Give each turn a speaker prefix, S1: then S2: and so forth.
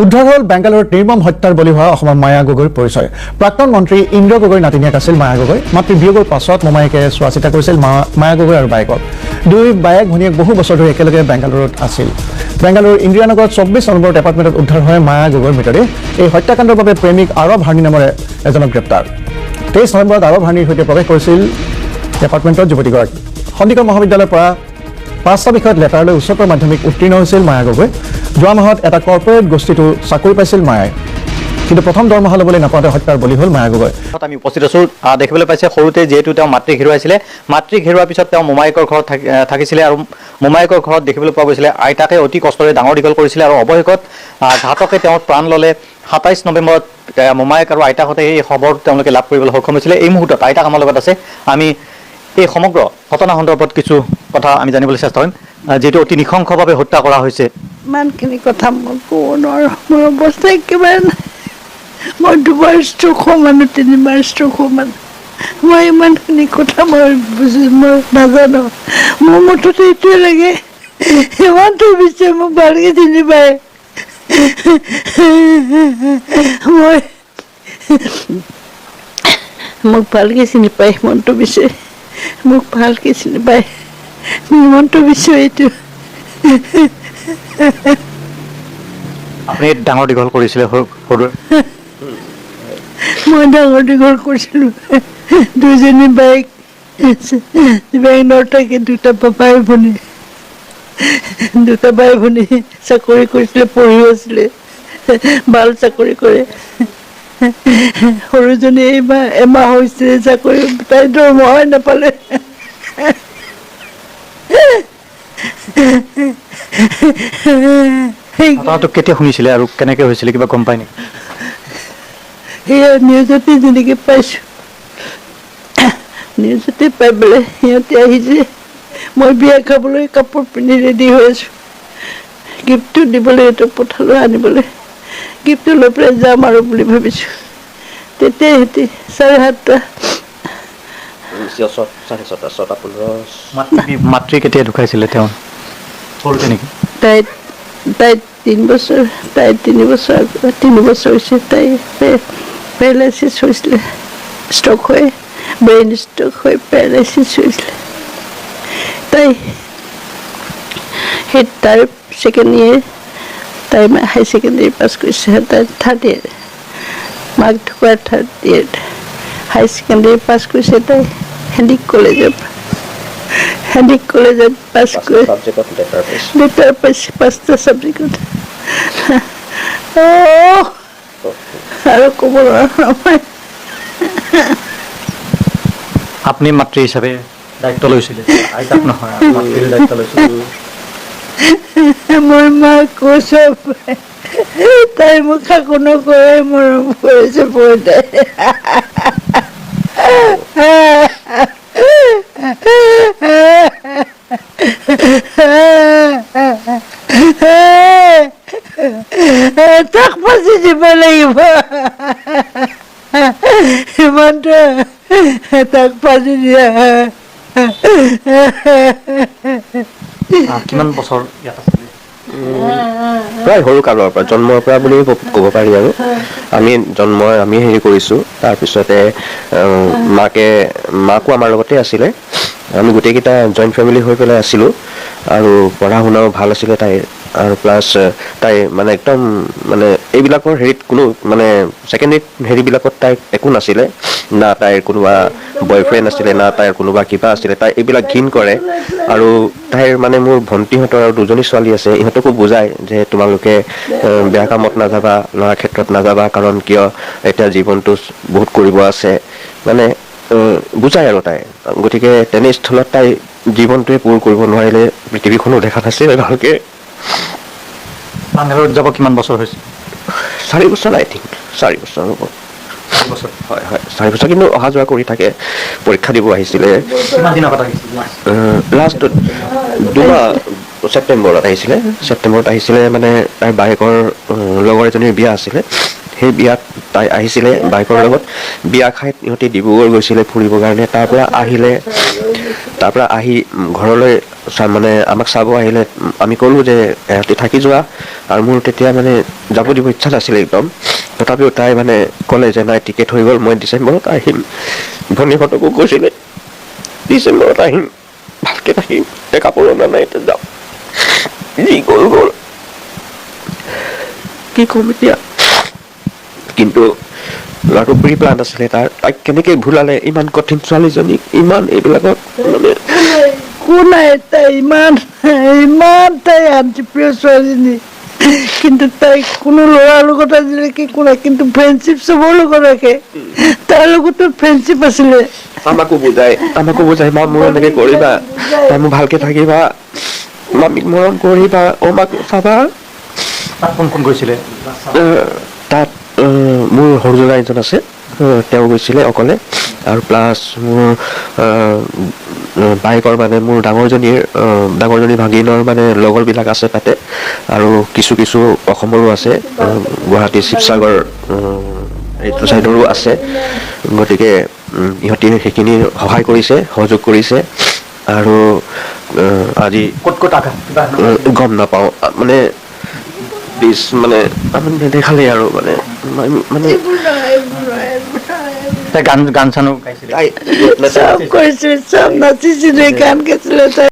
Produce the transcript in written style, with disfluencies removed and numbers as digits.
S1: উদ্ধাৰ হ'ল বেংগালুৰুত নিৰ্মম হত্যাৰ বলি হোৱা অসমৰ মায়া গগৈৰ পৰিচয়। প্ৰাক্তন মন্ত্ৰী ইন্দ্ৰ গগৈৰ নাতিনীয়েক আছিল মায়া গগৈ। মাতৃ বিয়োগৰ পাছত মোমায়েকে চোৱা চিতা কৰিছিল মায়া গগৈ আৰু বায়েকক। দুই বায়েক ভনীয়েক বহু বছৰ ধৰি একেলগে বেংগালুৰুত আছিল। বেংগালুৰুৰ ইন্দিৰানগৰত 24 নম্বৰত এপাৰ্টমেণ্টত উদ্ধাৰ হয় মায়া গগৈৰ মৃতদেহ। এই হত্যাকাণ্ডৰ বাবে প্ৰেমিক আৰৱ হাৰ্ণি নামেৰে এজনক গ্ৰেপ্তাৰ। 23 নৱেম্বৰত আৰৱ হাৰ্ণিৰ সৈতে প্ৰৱেশ কৰিছিল এপাৰ্টমেণ্টত যুৱতীগৰাকী। সন্দিকৈ মহাবিদ্যালয়ৰ পৰা 5টা বিষয়ত লেটাৰ লৈ উচ্চতৰ মাধ্যমিক উত্তীৰ্ণ হৈছিল মায়া গগৈ। যোৱা মাহত এটা কৰ্পৰেট গোষ্ঠীটো চাকৰি পাইছিল মায়াই, কিন্তু প্ৰথম দৰমহা ল'বলৈ নাপাওঁতে হত্যাৰ বলি হ'ল মায়া গগৈ।
S2: আমি উপস্থিত আছোঁ। দেখিবলৈ পাইছে সৰুতে যিহেতু তেওঁ মাতৃক হেৰুৱাইছিলে, মাতৃক হেৰুৱাৰ পিছত তেওঁ মোমায়েকৰ ঘৰত থাকিছিলে আৰু মোমায়েকৰ ঘৰত দেখিবলৈ পোৱা গৈছিলে আইতাকে অতি কষ্টৰে ডাঙৰ দীঘল কৰিছিলে আৰু অৱশেষত ঘাতকে তেওঁৰ প্ৰাণ ল'লে। 27 নৱেম্বৰত মোমায়েক আৰু আইতাকহঁতে এই খবৰ তেওঁলোকে লাভ কৰিবলৈ সক্ষম হৈছিলে। এই মুহূৰ্তত আইতাক আমাৰ লগত আছে। আমি এই সমগ্ৰ ঘটনা সন্দৰ্ভত কিছু কথা আমি জানিবলৈ চেষ্টা কৰিম, যিটো অতি নৃশংসভাৱে হত্যা কৰা হৈছে।
S3: ইমানখিনি কথা মই ক'ব নোৱাৰোঁ, মোৰ অৱস্থা একেবাৰে নাই। মই 2বাৰ ষ্ট্ৰ'ক হোৱা মানুহ, 3বাৰ ষ্ট্ৰ'ক হোৱা মানুহ। মই ইমানখিনি কথা মই নাজানো। মোৰ মুঠতে এইটোৱে লাগে, ইমানটো বিচাৰ মোক ভালকৈ চিনি পায়। মোক ভালকৈ চিনি পায় হিমন্ত বিশ্বে, মোক ভালকৈ চিনি পায় হিমন্ত বিশ্ব। এইটো
S2: আপুনি ডাঙৰ দীঘল কৰিছিলে সৰুৰে?
S3: মই ডাঙৰ দীঘল কৰিছিলোঁ। দুজনী বাইক বেংগলৰ থাকে, দুটা বাই ভনী চাকৰি কৰিছিলে, পঢ়ি আছিলে, ভাল চাকৰি কৰে। সৰুজনী এমাহ হৈছে চাকৰি, তাই দৰমহাই নাপালে।
S2: ঘটনাটো কেতিয়া শুনিছিলে আৰু কেনেকৈ হৈছিলে, কিবা গম পায় নেকি?
S3: সেয়া নিউজতে যেনেকৈ পাইছোঁ, নিউজতে পাই পেলাই সিহঁতে আহিছে। মই বিয়া খাবলৈ কাপোৰ পিন্ধি ৰেডি হৈ আছোঁ, গিফ্টটো দিবলৈ সিহঁতক পঠালোঁ আনিবলৈ। গিফ্টটো লৈ পেলাই যাম আৰু বুলি ভাবিছোঁ। তেতিয়া সিহঁতি 7:30
S2: মাতৃ কেতিয়া ঢুকাইছিলে তেওঁ? সৰুতে নেকি?
S3: তাই 3 বছৰ, তাই 3 বছৰ হৈছে। তাই পেৰালাইচিছ হৈছিলে, ষ্ট্ৰক হৈ, ব্ৰেইন ষ্ট্ৰক হৈ পেৰালাইচিছ হৈছিলে। তাই তাৰ ছেকেণ্ড ইয়েৰ, তাই হাই ছেকেণ্ডেৰী পাছ কৰিছে। তাই 3rd ইয়েৰ, মাক ঢুকোৱাৰ 3rd ইয়েৰত হাই ছেকেণ্ডেৰী পাছ কৰিছে। তাই হেণ্ডিক কলেজত পাছ কৰি লেটাৰ পাইছে 5টা ছাবজেক্টত। আৰু ক'ব নোৱাৰোঁ।
S2: আপুনি মাতৃ হিচাপে দায়িত্ব লৈছিলে, আইতাক নহয়, মাতৃৰ দায়িত্ব লৈছিলে।
S3: মোৰ মাক কৈছে, তাই মোক শাকো নকৰে, মৰম কৰিছে পইতাই। তাক ফাঁচি দিব লাগিব, হিমন্ত তাক ফাঁচি দিয়া।
S2: কিমান বছৰ ইয়াত আছিলে?
S4: প্ৰায় সৰু কালৰ পৰা, জন্মৰ পৰা বুলি ক'ব পাৰি আৰু। আমি হেৰি কৰিছোঁ। তাৰপিছতে মাকো আমাৰ লগতে আছিলে। আমি গোটেইকেইটা জইণ্ট ফেমিলি হৈ পেলাই আছিলোঁ আৰু পঢ়া শুনাও ভাল আছিলে তাইৰ। আৰু প্লাছ তাই মানে একদম মানে এইবিলাকৰ হেৰিত কোনো মানে ছেকেণ্ডেৰী হেৰিবিলাকত তাই একো নাছিলে। না তাইৰ কোনোবা বয়ফ্ৰেণ্ড আছিলে, না তাইৰ কোনোবা কিবা আছিলে। তাই এইবিলাক ঘিণ কৰে। আৰু তাইৰ মানে মোৰ ভণ্টিহঁতৰ আৰু 2জনী ছোৱালী আছে, ইহঁতকো বুজায় যে তোমালোকে বেয়া কামত নাযাবা, ল'ৰা ক্ষেত্ৰত নাযাবা, কাৰণ কিয় এতিয়া জীৱনটো বহুত কৰিব আছে, মানে বুজায় আৰু তাই। গতিকে তেনেস্থলত তাই জীৱনটোৱে পূৰ কৰিব নোৱাৰিলে, পৃথিৱীখনো দেখা নাছিলে ভালকৈ।
S2: বাংগালুৰুত যাব কিমান বছৰ হৈছে?
S4: 4 বছৰ, আই থিংক 4 বছৰ হ'ব।
S2: 4 বছৰ?
S4: হয়, 4 বছৰ। কিন্তু অহা যোৱা কৰি থাকে, পৰীক্ষা দিব আহিছিলে। লাষ্ট 2মাহ ছেপ্টেম্বৰত আহিছিলে। মানে তাইৰ বায়েকৰ লগৰ এজনীৰ বিয়া আছিলে, সেই বিয়াত তাই আহিছিলে বাইকৰ লগত। বিয়া খাই ইহঁতে ডিব্ৰুগড় গৈছিলে ফুৰিবৰ কাৰণে। তাৰ পৰা আহিলে তাৰ পৰা আহি ঘৰলৈ মানে আমাক চাব আহিলে আমি ক'লোঁ যে এৰাতি থাকি যোৱা, আৰু মোৰ তেতিয়া মানে যাব দিব ইচ্ছা নাছিলে একদম। তথাপিও তাই মানে ক'লে যে নাই টিকেট হৈ গ'ল, মই ডিচেম্বৰত আহিম। ভনীহঁতকো কৈছিলে ডিচেম্বৰত আহিম, ভালকৈ থাকিম, এতিয়া কাপোৰ অনা নাই, এতিয়া যাম, যি গ'ল গ'ল, কি ক'ম এতিয়া। কিন্তু ল'ৰাটো প্ৰি প্লান আছিলে তাৰ, তাইক কেনেকৈ ভুলালে ইমান কঠিন ছোৱালীজনীক, ইমান এইবিলাকত মানে
S3: একো নাই, তাই ইমান তাই শান্তিপ্ৰিয় ছোৱালীজনী, কিন্তু তাই কোনো ল'ৰাৰ লগত আজিলৈকে একো নাই, কিন্তু ফ্ৰেণ্ডশ্বিপ চবৰ লগত ৰাখে, তাৰ লগতো ফ্ৰেণ্ডশ্বিপ আছিলে।
S4: আমাকো বুজাই মা মোৰ এনেকৈ কৰিবা, তাই মোক ভালকৈ থাকিবা, মামীক মৰম কৰিবা, মাক চাবা।
S2: তাত কোন কোন গৈছিলে?
S4: তাত মোৰ সৰুজনা এজন আছে, তেওঁ গৈছিলে অকলে, আৰু প্লাছ মোৰ বাইকৰ মানে মোৰ ডাঙৰজনী ভাগিনৰ মানে লগৰবিলাক আছে তাতে, আৰু কিছু অসমৰো আছে, গুৱাহাটী শিৱসাগৰ এইটো ছাইডৰো আছে। গতিকে ইহঁতি সেইখিনি সহায় কৰিছে, সহযোগ কৰিছে। আৰু আজি
S2: ক'ত
S4: গম নাপাওঁ মানে প্লিজ মানে আমি নেদেখালেই আৰু মানে
S2: গান চানো গাইছিলে?
S3: চব কৰিছিলে, চব নাচিছিলে, গান গাইছিলে তাই।